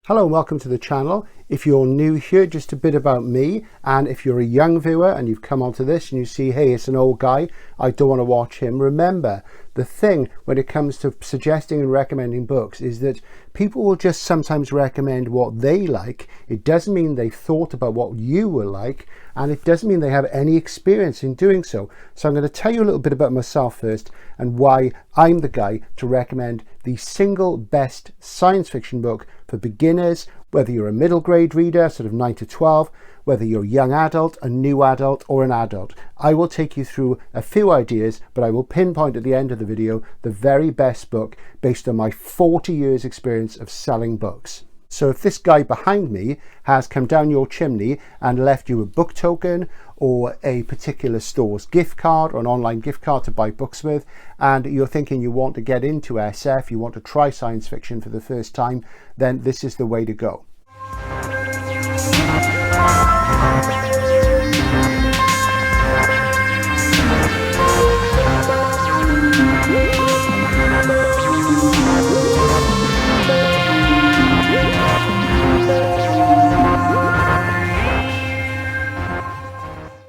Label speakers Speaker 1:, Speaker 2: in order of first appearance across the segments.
Speaker 1: Hello and welcome to the channel. If you're new here, just a bit about me, and if you're a young viewer and you've come onto this and you see, hey, it's an old guy, I don't want to watch him. Remember, the thing when it comes to suggesting and recommending books is that people will just sometimes recommend what they like. It doesn't mean they've thought about what you will like, and it doesn't mean they have any experience in doing so. So I'm going to tell you a little bit about myself first and why I'm the guy to recommend the single best science fiction book for beginners, whether you're a middle grade reader, sort of 9 to 12, whether you're a young adult, a new adult, or an adult. I will take you through a few ideas, but I will pinpoint at the end of the video the very best book based on my 40 years experience of selling books. So if this guy behind me has come down your chimney and left you a book token or a particular store's gift card or an online gift card to buy books with, and you're thinking you want to get into SF, you want to try science fiction for the first time, then this is the way to go.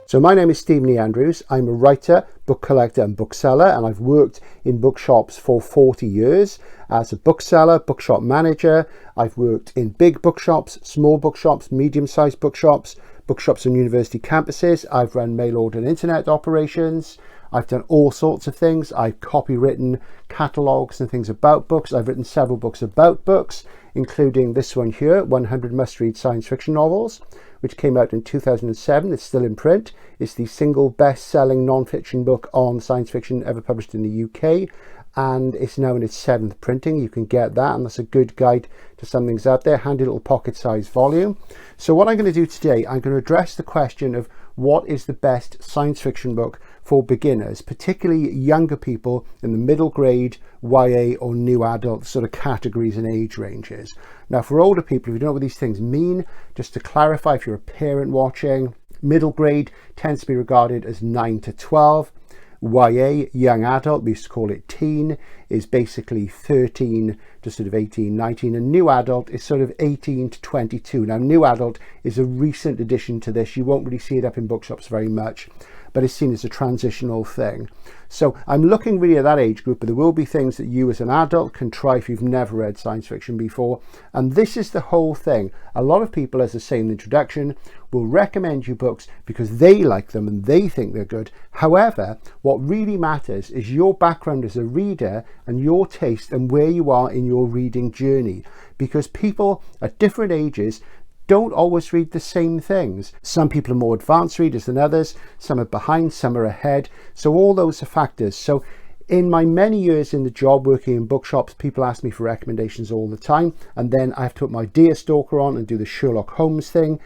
Speaker 1: So my name is Stephen E. Andrews. I'm a writer, book collector and bookseller, and I've worked in bookshops for 40 years as a bookseller, bookshop manager. I've worked in big bookshops, small bookshops, medium-sized bookshops, bookshops on university campuses. I've run mail order and internet operations. I've done all sorts of things. I've copywritten catalogues and things about books. I've written several books about books, including this one here, 100 Must-Read Science Fiction Novels, which came out in 2007. It's still in print. It's the single best-selling non-fiction book on science fiction ever published in the UK, and it's now in its 7th printing. You can get that, and that's a good guide to some things out there. Handy little pocket-sized volume. So what I'm going to do today, I'm going to address the question of what is the best science fiction book for beginners, particularly younger people in the middle grade, YA or new adult sort of categories and age ranges. Now for older people, if you don't know what these things mean, just to clarify, if you're a parent watching, middle grade tends to be regarded as 9 to 12. YA, young adult, we used to call it teen, is basically 13 to sort of 18, 19, and new adult is sort of 18 to 22. Now new adult is a recent addition to this. You won't really see it up in bookshops very much, but it's seen as a transitional thing. So I'm looking really at that age group, but there will be things that you as an adult can try if you've never read science fiction before. And this is the whole thing. A lot of people, as I say in the introduction, will recommend you books because they like them and they think they're good. However, what really matters is your background as a reader and your taste and where you are in your reading journey, because people at different ages don't always read the same things. Some people are more advanced readers than others, some are behind, some are ahead. So all those are factors. So in my many years in the job working in bookshops, people ask me for recommendations all the time, and then I have to put my Deerstalker on and do the Sherlock Holmes thing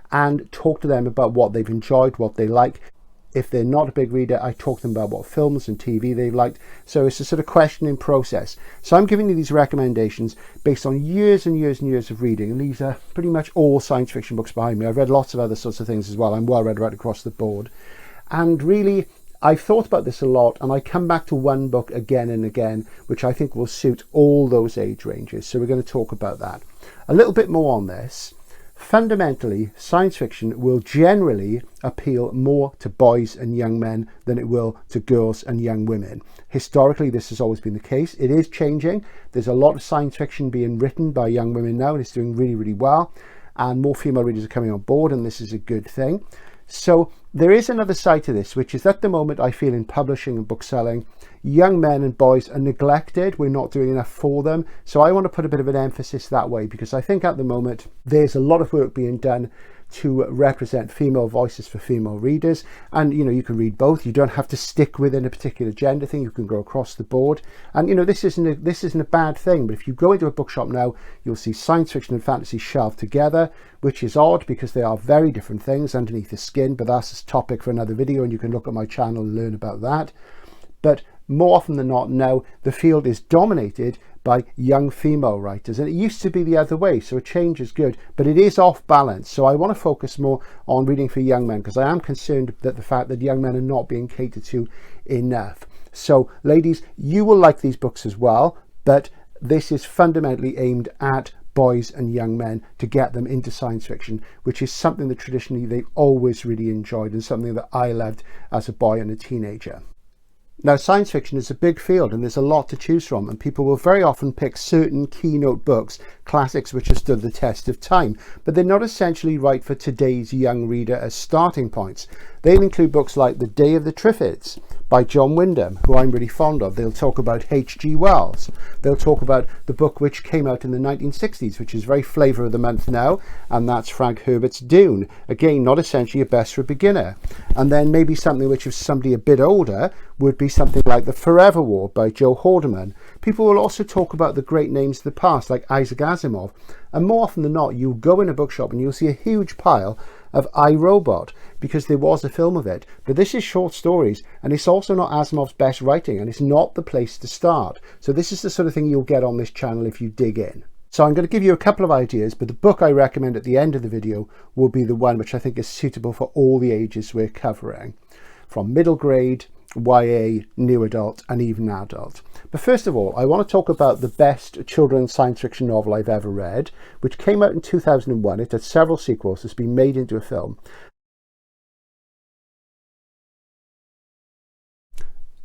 Speaker 1: and talk to them about what they've enjoyed, what they like. If they're not a big reader, I talk to them about what films and TV they've liked. So it's a sort of questioning process. So I'm giving you these recommendations based on years and years and years of reading. And these are pretty much all science fiction books behind me. I've read lots of other sorts of things as well. I'm well read right across the board. And really, I've thought about this a lot, and I come back to one book again and again, which I think will suit all those age ranges. So we're going to talk about that. A little bit more on this. Fundamentally, science fiction will generally appeal more to boys and young men than it will to girls and young women. Historically, this has always been the case. It is changing. There's a lot of science fiction being written by young women now, and it's doing really, really well. And more female readers are coming on board, and this is a good thing. So there is another side to this, which is at the moment I feel in publishing and bookselling, young men and boys are neglected. We're not doing enough for them. So I want to put a bit of an emphasis that way, because I think at the moment there's a lot of work being done to represent female voices for female readers. And, you know, you can read both. You don't have to stick within a particular gender thing. You can go across the board. And, you know, this isn't a bad thing. But if you go into a bookshop now, you'll see science fiction and fantasy shelved together, which is odd because they are very different things underneath the skin. But that's a topic for another video, and you can look at my channel and learn about that. But more often than not now, the field is dominated by young female writers, and it used to be the other way, so a change is good, but it is off balance. So I want to focus more on reading for young men, because I am concerned that the fact that young men are not being catered to enough. So ladies, you will like these books as well, but this is fundamentally aimed at boys and young men to get them into science fiction, which is something that traditionally they've always really enjoyed and something that I loved as a boy and a teenager. Now, science fiction is a big field and there's a lot to choose from, and people will very often pick certain keynote books, classics which have stood the test of time, but they're not essentially right for today's young reader as starting points. They'll include books like The Day of the Triffids by John Wyndham, who I'm really fond of. They'll talk about H.G. Wells. They'll talk about the book which came out in the 1960s, which is very flavour of the month now, and that's Frank Herbert's Dune. Again, not essentially a best for a beginner. And then maybe something which, if somebody a bit older, would be something like The Forever War by Joe Haldeman. People will also talk about the great names of the past, like Isaac Asimov. And more often than not, you'll go in a bookshop and you'll see a huge pile of I, Robot, because there was a film of it. But this is short stories, and it's also not Asimov's best writing, and it's not the place to start. So this is the sort of thing you'll get on this channel if you dig in. So I'm going to give you a couple of ideas, but the book I recommend at the end of the video will be the one which I think is suitable for all the ages we're covering, from middle grade, YA, new adult, and even adult. But first of all, I want to talk about the best children's science fiction novel I've ever read, which came out in 2001. It had several sequels. It's been made into a film.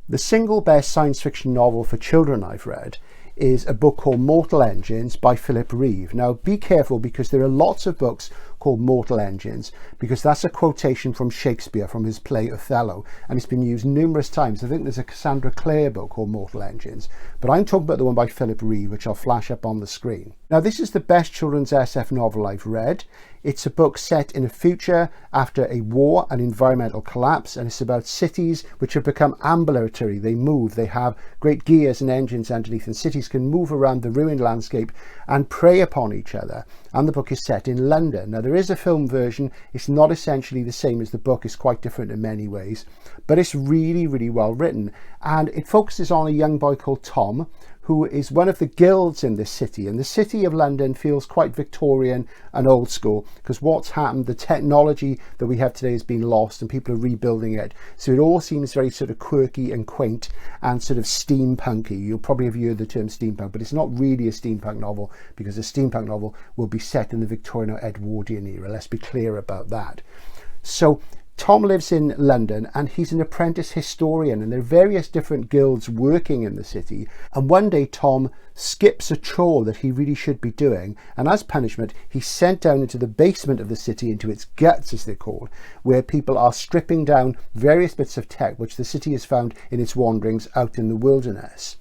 Speaker 1: The single best science fiction novel for children I've read is a book called Mortal Engines by Philip Reeve. Now, be careful, because there are lots of books called Mortal Engines, because that's a quotation from Shakespeare from his play Othello, and it's been used numerous times. I think there's a Cassandra Clare book called Mortal Engines, but I'm talking about the one by Philip Reeve, which I'll flash up on the screen. Now, this is the best children's SF novel I've read. It's a book set in a future after a war and environmental collapse, and it's about cities which have become ambulatory. They move, they have great gears and engines underneath, and cities can move around the ruined landscape and prey upon each other. And the book is set in London. Now, there is a film version. It's not essentially the same as the book. It's quite different in many ways, but it's really, really well written. And it focuses on a young boy called Tom, who is one of the guilds in this city. And the city of London feels quite Victorian and old school, because what's happened, the technology that we have today has been lost and people are rebuilding it. So it all seems very sort of quirky and quaint and sort of steampunky. You'll probably have heard the term steampunk, but it's not really a steampunk novel, because a steampunk novel will be set in the Victorian or Edwardian era. Let's be clear about that. So Tom lives in London and he's an apprentice historian, and there are various different guilds working in the city. And one day Tom skips a chore that he really should be doing, and as punishment he's sent down into the basement of the city, into its guts as they're called, where people are stripping down various bits of tech which the city has found in its wanderings out in the wilderness.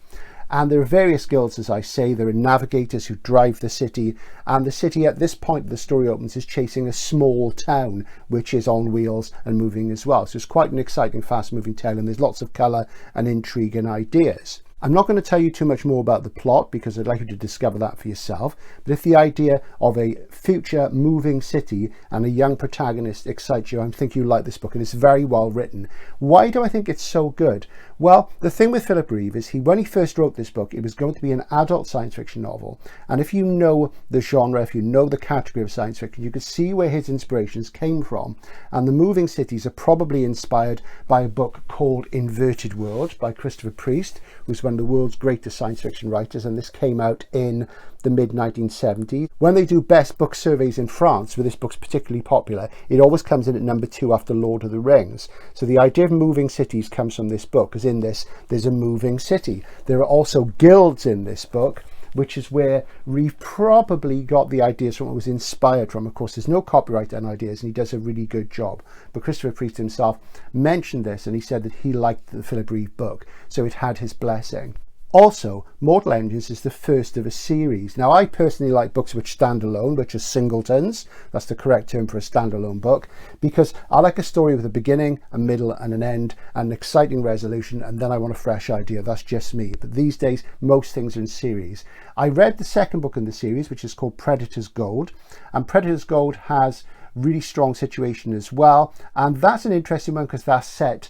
Speaker 1: And there are various guilds, as I say. There are navigators who drive the city, and the city at this point the story opens is chasing a small town which is on wheels and moving as well. So it's quite an exciting, fast moving tale, and there's lots of colour and intrigue and ideas. I'm not going to tell you too much more about the plot, because I'd like you to discover that for yourself. But if the idea of a future moving city and a young protagonist excites you, I think you'll like this book, and it's very well written. Why do I think it's so good? Well, the thing with Philip Reeve is when he first wrote this book, it was going to be an adult science fiction novel. And if you know the genre, if you know the category of science fiction, you could see where his inspirations came from. And the moving cities are probably inspired by a book called Inverted World by Christopher Priest, who's one of the world's greatest science fiction writers, and this came out in the mid-1970s. When they do best book surveys in France, where this book's particularly popular, it always comes in at number 2 after Lord of the Rings. So the idea of moving cities comes from this book, because in this there's a moving city. There are also guilds in this book, which is where Reeve probably got the ideas from, what was inspired from. Of course, there's no copyright on ideas, and he does a really good job. But Christopher Priest himself mentioned this, and he said that he liked the Philip Reeve book, so it had his blessing. Also, Mortal Engines is the first of a series. Now, I personally like books which stand alone, which are singletons. That's the correct term for a standalone book, because I like a story with a beginning, a middle and an end, and an exciting resolution, and then I want a fresh idea. That's just me. But these days, most things are in series. I read the second book in the series, which is called Predator's Gold, and Predator's Gold has really strong situation as well, and that's an interesting one because that's set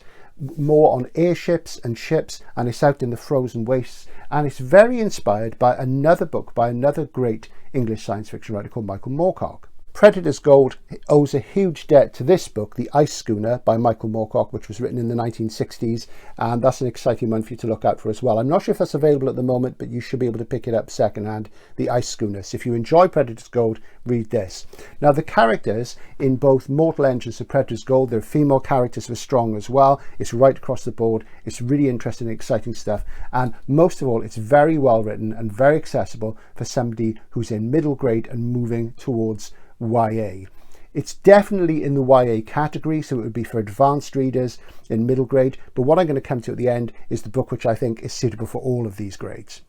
Speaker 1: more on airships and ships, and it's out in the frozen wastes, and it's very inspired by another book by another great English science fiction writer called Michael Moorcock. Predator's Gold owes a huge debt to this book, The Ice Schooner by Michael Moorcock, which was written in the 1960s, and that's an exciting one for you to look out for as well. I'm not sure if that's available at the moment, but you should be able to pick it up secondhand, The Ice Schooner. So if you enjoy Predator's Gold, read this. Now, the characters in both Mortal Engines and Predator's Gold, their female characters were strong as well. It's right across the board. It's really interesting and exciting stuff, and most of all, it's very well written and very accessible for somebody who's in middle grade and moving towards YA. It's definitely in the YA category, so it would be for advanced readers in middle grade, but what I'm going to come to at the end is the book which I think is suitable for all of these grades.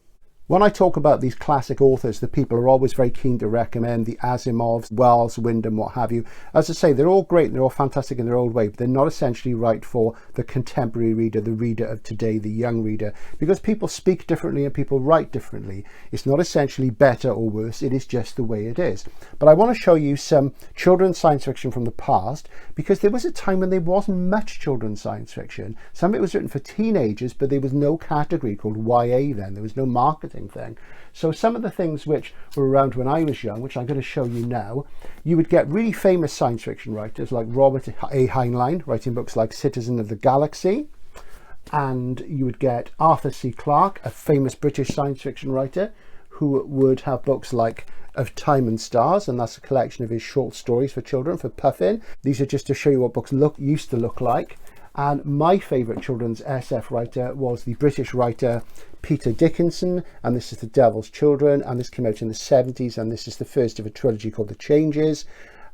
Speaker 1: When I talk about these classic authors, the people are always very keen to recommend the Asimovs, Wells, Wyndham, what have you. As I say, they're all great and they're all fantastic in their own way, but they're not essentially right for the contemporary reader, the reader of today, the young reader, because people speak differently and people write differently. It's not essentially better or worse, it is just the way it is. But I want to show you some children's science fiction from the past, because there was a time when there wasn't much children's science fiction. Some of it was written for teenagers, but there was no category called YA then. There was no marketing thing. So some of the things which were around when I was young, which I'm going to show you now, you would get really famous science fiction writers like Robert A. Heinlein writing books like Citizen of the Galaxy, and you would get Arthur C. Clarke, a famous British science fiction writer, who would have books like Of Time and Stars, and that's a collection of his short stories for children for Puffin. These are just to show you what books used to look like. And my favourite children's SF writer was the British writer Peter Dickinson, and this is The Devil's Children, and this came out in the 70s, and this is the first of a trilogy called The Changes,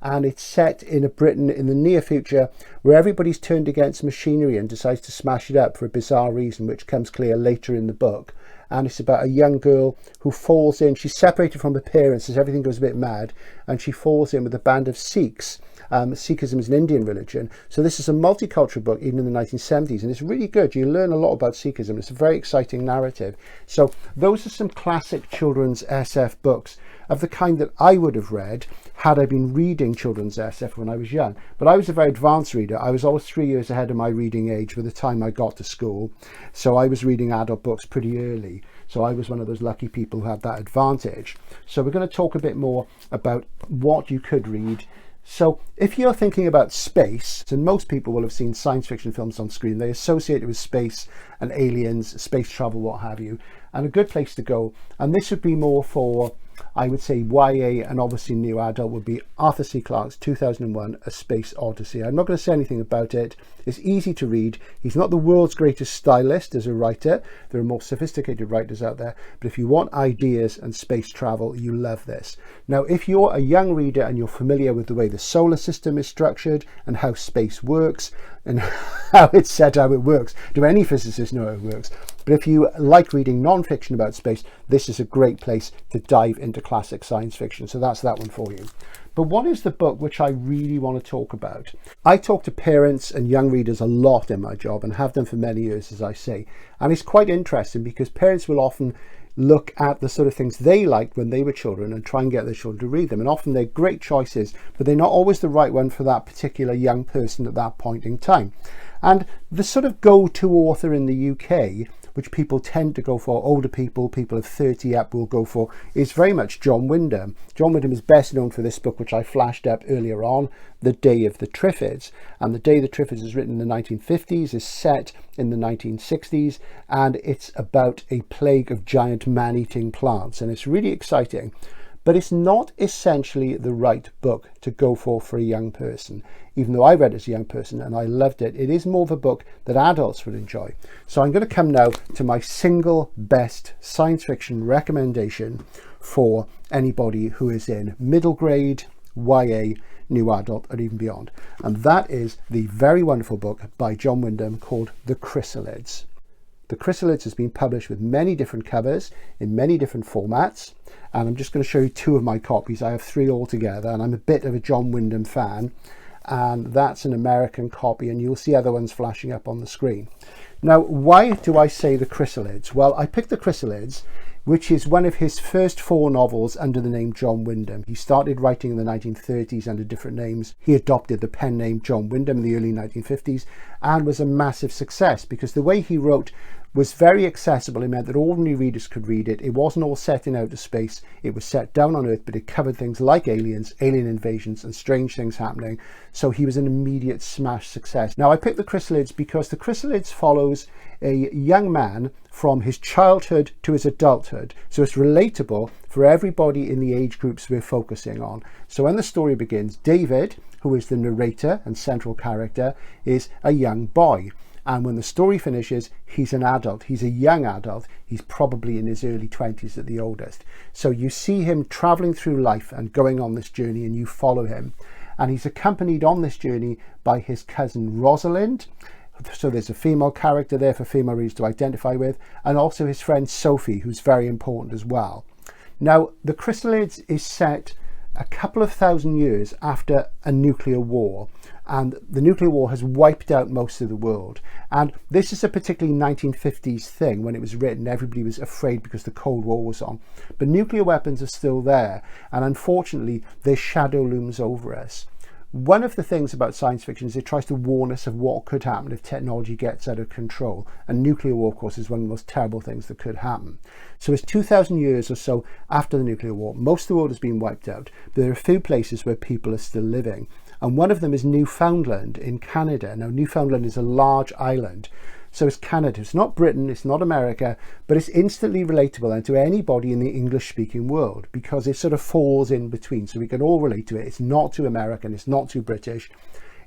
Speaker 1: and it's set in a Britain in the near future where everybody's turned against machinery and decides to smash it up for a bizarre reason, which comes clear later in the book. And it's about a young girl who falls in, she's separated from her parents as everything goes a bit mad, and she falls in with a band of Sikhs. Sikhism is an Indian religion. So this is a multicultural book, even in the 1970s, and it's really good. You learn a lot about Sikhism. It's a very exciting narrative. So those are some classic children's SF books of the kind that I would have read had I been reading children's SF when I was young. But I was a very advanced reader. I was always 3 years ahead of my reading age by the time I got to school. So I was reading adult books pretty early. So I was one of those lucky people who had that advantage. So we're going to talk a bit more about what you could read. So if you're thinking about space, and most people will have seen science fiction films on screen, they associate it with space and aliens, space travel, what have you, and a good place to go, and this would be more for, I would say, YA and obviously new adult, would be Arthur C. Clarke's 2001 A Space Odyssey. I'm not going to say anything about it. It's easy to read. He's not the world's greatest stylist as a writer. There are more sophisticated writers out there, but if you want ideas and space travel, you love this. Now, if you're a young reader and you're familiar with the way the solar system is structured and how space works and how it's set, how it works, do any physicists know how it works? But if you like reading non-fiction about space, this is a great place to dive into classic science fiction. So that's that one for you. But what is the book which I really want to talk about? I talk to parents and young readers a lot in my job and have done for many years, as I say. And it's quite interesting because parents will often look at the sort of things they liked when they were children and try and get their children to read them. And often they're great choices, but they're not always the right one for that particular young person at that point in time. And the sort of go-to author in the UK, which people tend to go for, older people, people of 30 up will go for, is very much John Wyndham. John Wyndham is best known for this book, which I flashed up earlier on, The Day of the Triffids. And The Day of the Triffids is written in the 1950s, is set in the 1960s, and it's about a plague of giant man-eating plants. And it's really exciting. But it's not essentially the right book to go for a young person. Even though I read it as a young person and I loved it, it is more of a book that adults would enjoy. So I'm going to come now to my single best science fiction recommendation for anybody who is in middle grade, YA, new adult, or even beyond. And that is the very wonderful book by John Wyndham called The Chrysalids. The Chrysalids has been published with many different covers in many different formats, and I'm just going to show you two of my copies. I have three altogether, and I'm a bit of a John Wyndham fan, and that's an American copy, and you'll see other ones flashing up on the screen. Now, why do I say The Chrysalids? Well, I picked The Chrysalids, which is one of his first four novels under the name John Wyndham. He started writing in the 1930s under different names. He adopted the pen name John Wyndham in the early 1950s and was a massive success because the way he wrote was very accessible. It meant that ordinary readers could read it. It wasn't all set in outer space. It was set down on Earth, but it covered things like aliens, alien invasions, and strange things happening. So he was an immediate smash success. Now, I picked the Chrysalids because the Chrysalids follows a young man from his childhood to his adulthood. So it's relatable for everybody in the age groups we're focusing on. So when the story begins, David, who is the narrator and central character, is a young boy. And when the story finishes, he's an adult. He's a young adult. He's probably in his early 20s at the oldest. So you see him traveling through life and going on this journey, and you follow him. And he's accompanied on this journey by his cousin Rosalind. So there's a female character there for female readers to identify with, and also his friend Sophie, who's very important as well. Now, the Chrysalids is set a couple of thousand years after a nuclear war, and the nuclear war has wiped out most of the world. And this is a particularly 1950s thing. When it was written, everybody was afraid because the Cold War was on, but nuclear weapons are still there, and unfortunately their shadow looms over us. One of the things about science fiction is it tries to warn us of what could happen if technology gets out of control. And nuclear war, of course, is one of the most terrible things that could happen. So it's 2,000 years or so after the nuclear war. Most of the world has been wiped out, but there are a few places where people are still living. And one of them is Newfoundland in Canada. Now, Newfoundland is a large island. So it's Canada. It's not Britain, it's not America, but it's instantly relatable and to anybody in the English-speaking world because it sort of falls in between. So we can all relate to it. It's not too American, it's not too British,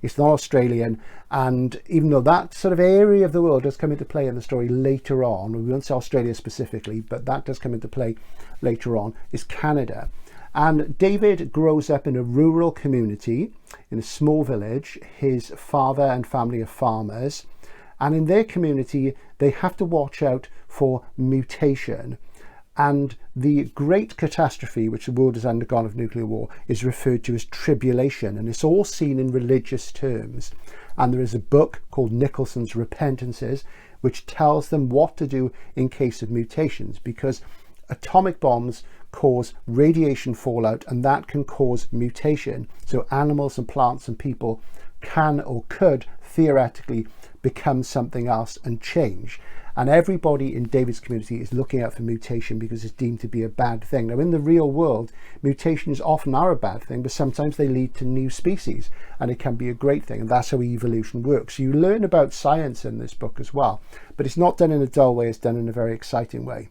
Speaker 1: it's not Australian. And even though that sort of area of the world does come into play in the story later on, we won't say Australia specifically, but that does come into play later on, is Canada. And David grows up in a rural community, in a small village. His father and family are farmers. And in their community, they have to watch out for mutation. And the great catastrophe which the world has undergone of nuclear war is referred to as tribulation. And it's all seen in religious terms. And there is a book called Nicholson's Repentances, which tells them what to do in case of mutations, because atomic bombs cause radiation fallout, and that can cause mutation. So animals and plants and people can or could theoretically become something else and change. And everybody in David's community is looking out for mutation because it's deemed to be a bad thing. Now, in the real world, mutations often are a bad thing, but sometimes they lead to new species, and it can be a great thing. And that's how evolution works. So you learn about science in this book as well, but it's not done in a dull way, it's done in a very exciting way.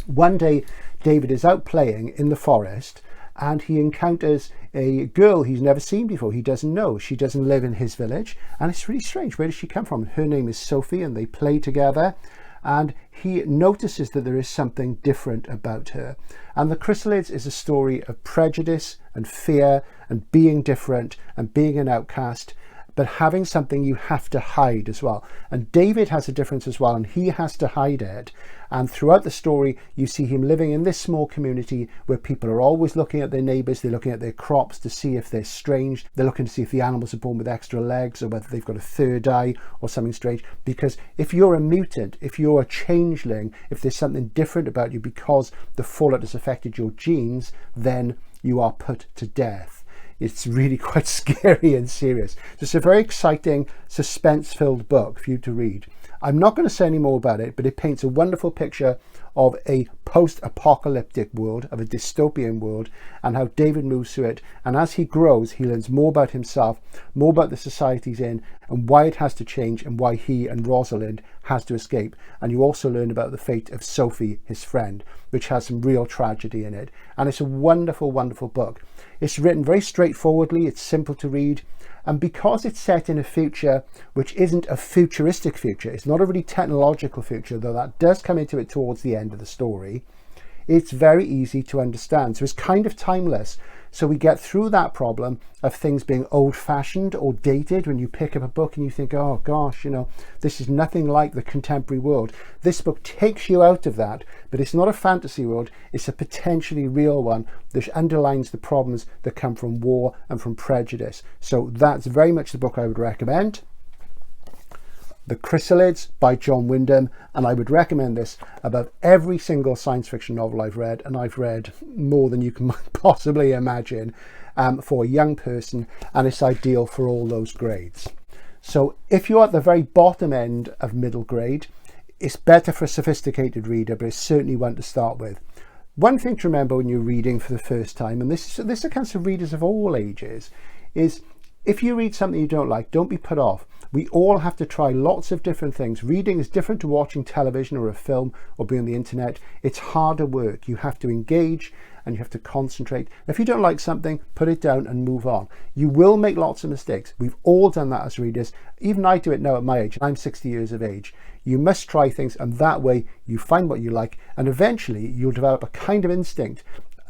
Speaker 1: One day, David is out playing in the forest, and he encounters a girl he's never seen before. He doesn't know. She doesn't live in his village, and it's really strange. Where does she come from? Her name is Sophie, and they play together, and he notices that there is something different about her. And the Chrysalids is a story of prejudice and fear and being different and being an outcast, but having something you have to hide as well. And David has a difference as well, and he has to hide it. And throughout the story, you see him living in this small community where people are always looking at their neighbours, they're looking at their crops to see if they're strange, they're looking to see if the animals are born with extra legs or whether they've got a third eye or something strange. Because if you're a mutant, if you're a changeling, if there's something different about you because the fallout has affected your genes, then you are put to death. It's really quite scary and serious. So it's a very exciting, suspense-filled book for you to read. I'm not going to say any more about it, but it paints a wonderful picture of a post-apocalyptic world, of a dystopian world, and how David moves through it. And as he grows, he learns more about himself, more about the society he's in, and why it has to change, and why he and Rosalind has to escape. And you also learn about the fate of Sophie, his friend, which has some real tragedy in it. And it's a wonderful, wonderful book. It's written very straightforwardly, it's simple to read, and because it's set in a future which isn't a futuristic future, it's not a really technological future, though that does come into it towards the end of the story, it's very easy to understand. So it's kind of timeless. So we get through that problem of things being old-fashioned or dated when you pick up a book and you think, oh gosh, you know, this is nothing like the contemporary world. This book takes you out of that, but it's not a fantasy world, it's a potentially real one that underlines the problems that come from war and from prejudice. So that's very much the book I would recommend. The Chrysalids by John Wyndham, and I would recommend this above every single science fiction novel I've read, and I've read more than you can possibly imagine, for a young person, and it's ideal for all those grades. So if you're at the very bottom end of middle grade, It's better for a sophisticated reader, but it's certainly one to start with. One thing to remember when you're reading for the first time, and this accounts for readers of all ages, is if you read something you don't like, don't be put off. We all have to try lots of different things. Reading is different to watching television or a film or being on the internet. It's harder work. You have to engage and you have to concentrate. If you don't like something, put it down and move on. You will make lots of mistakes. We've all done that as readers. Even I do it now at my age. I'm 60 years of age. You must try things, and that way you find what you like, and eventually you'll develop a kind of instinct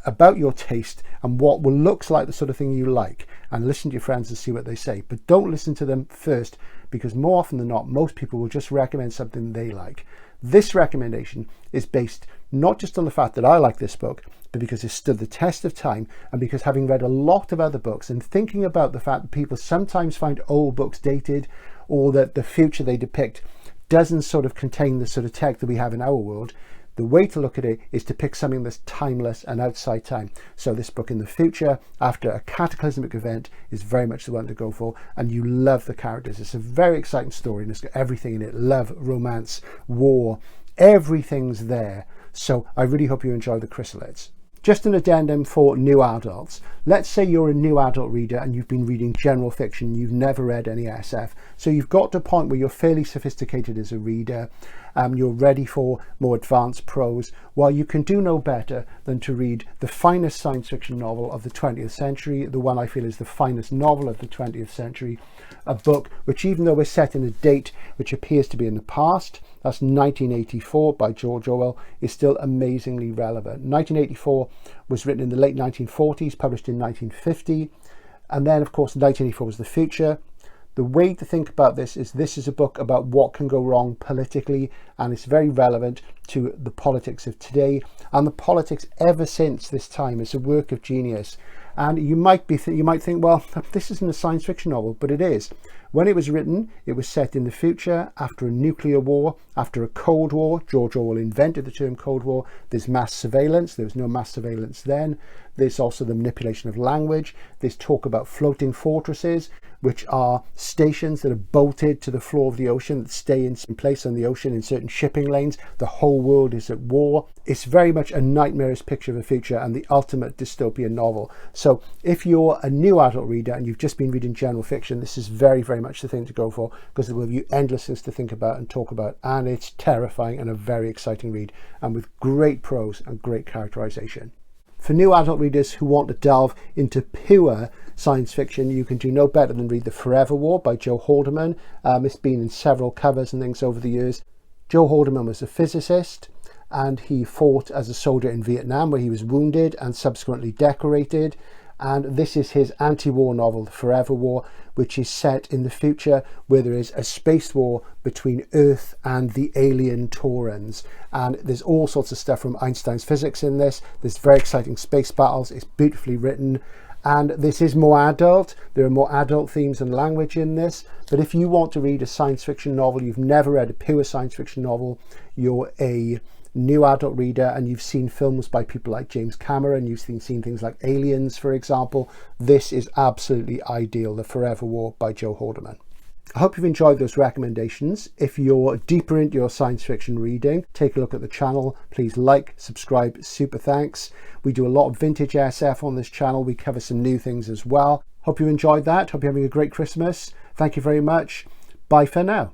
Speaker 1: about your taste and what will looks like the sort of thing you like, and listen to your friends and see what they say. But don't listen to them first, because more often than not, most people will just recommend something they like. This recommendation is based not just on the fact that I like this book, but because it stood the test of time, and because having read a lot of other books and thinking about the fact that people sometimes find old books dated, or that the future they depict doesn't sort of contain the sort of tech that we have in our world, the way to look at it is to pick something that's timeless and outside time. So this book in the future, after a cataclysmic event, is very much the one to go for, and you love the characters. It's a very exciting story, and it's got everything in it: love, romance, war, everything's there. So I really hope you enjoy the Chrysalids. Just an addendum for new adults. Let's say you're a new adult reader and you've been reading general fiction, you've never read any SF. So you've got to a point where you're fairly sophisticated as a reader, you're ready for more advanced prose. Well, you can do no better than to read the finest science fiction novel of the 20th century, the one I feel is the finest novel of the 20th century, a book which, even though we're set in a date which appears to be in the past, that's 1984 by George Orwell, is still amazingly relevant. 1984 was written in the late 1940s, published in 1950. And then, of course, 1984 was the future. The way to think about this is a book about what can go wrong politically, and it's very relevant to the politics of today and the politics ever since this time. It's a work of genius. And you might think, well, this isn't a science fiction novel, but it is. When it was written, it was set in the future, after a nuclear war, after a Cold War. George Orwell invented the term Cold War. There's mass surveillance. There was no mass surveillance then. There's also the manipulation of language. There's talk about floating fortresses, which are stations that are bolted to the floor of the ocean, that stay in place on the ocean in certain shipping lanes. The whole world is at war. It's very much a nightmarish picture of the future and the ultimate dystopian novel. So if you're a new adult reader and you've just been reading general fiction, this is very, very much the thing to go for, because it will give you endless things to think about and talk about, and it's terrifying and a very exciting read, and with great prose and great characterization. For new adult readers who want to delve into pure science fiction, you can do no better than read The Forever War by Joe Haldeman. It's been in several covers and things over the years. Joe Haldeman was a physicist, and he fought as a soldier in Vietnam, where he was wounded and subsequently decorated. And this is his anti-war novel, The Forever War, which is set in the future, where there is a space war between Earth and the alien Taurans. And there's all sorts of stuff from Einstein's physics in this. There's very exciting space battles. It's beautifully written. And this is more adult. There are more adult themes and language in this. But if you want to read a science fiction novel, you've never read a pure science fiction novel, you're a new adult reader and you've seen films by people like James Cameron, you've seen things like Aliens, for example, this is absolutely ideal. The Forever War by Joe Haldeman. I hope you've enjoyed those recommendations. If you're deeper into your science fiction reading, take a look at the channel. Please like, subscribe, super thanks. We do a lot of vintage SF on this channel. We cover some new things as well. Hope you enjoyed that. Hope you're having a great Christmas. Thank you very much. Bye for now.